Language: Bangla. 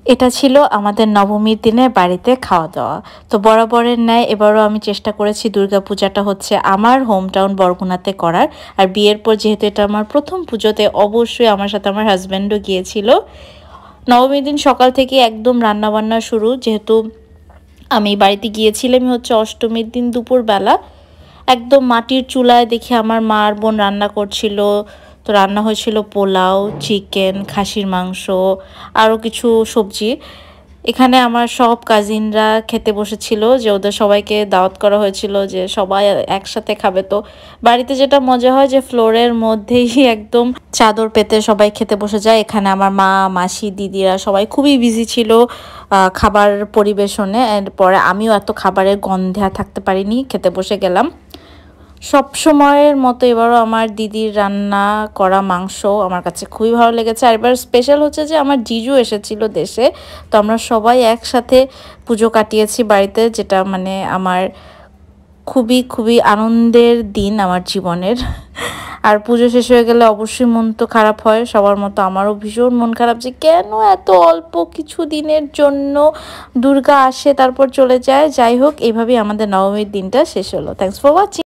এটা ছিল আমাদের নবমীর দিনে বাড়িতে খাওয়া দাওয়া। তো বরাবরের ন্যায় এবারও আমি চেষ্টা করেছি দুর্গাপূজাটা হচ্ছে আমার হোম টাউন বরগুনাতে করার। আর বিয়ের পর যেহেতু এটা আমার প্রথম পুজোতে অবশ্যই আমার সাথে আমার হাজব্যান্ডও গিয়েছিল। নবমীর দিন সকাল থেকে একদম রান্নাবান্না শুরু, যেহেতু আমি বাড়িতে গিয়েছিলামই হচ্ছে অষ্টমীর দিন দুপুরবেলা। একদম মাটির চুলায় দেখি আমার মা আর বোন রান্না করছিল। তো রান্না হয়েছিল পোলাও, চিকেন, খাসির মাংস, আরও কিছু সবজি। এখানে আমার সব কাজিনরা খেতে বসেছিল, যে ওদের সবাইকে দাওয়াত করা হয়েছিল যে সবাই একসাথে খাবে। তো বাড়িতে যেটা মজা হয় যে ফ্লোরের মধ্যেই একদম চাদর পেতে সবাই খেতে বসে যায়। এখানে আমার মা, মাসি, দিদিরা সবাই খুবই বিজি ছিল খাবার পরিবেশনে। পরে আমিও এত খাবারের গন্ধে আর থাকতে পারিনি, খেতে বসে গেলাম। সব সময়ের মতো এবারও আমার দিদির রান্না করা মাংস আমার কাছে খুবই ভালো লেগেছে। আর এবার স্পেশাল হচ্ছে যে আমার জিজু এসেছিল দেশে, তো আমরা সবাই একসাথে পুজো কাটিয়েছি বাড়িতে, যেটা মানে আমার খুবই খুবই আনন্দের দিন আমার জীবনের। আর পুজো শেষ হয়ে গেলে অবশ্যই মন তো খারাপ হয়, সবার মতো আমারও ভীষণ মন খারাপ যে কেন এত অল্প কিছু দিনের জন্য দুর্গা আসে তারপর চলে যায়। যাই হোক, এইভাবেই আমাদের নবমীর দিনটা শেষ হলো। Thanks for watching.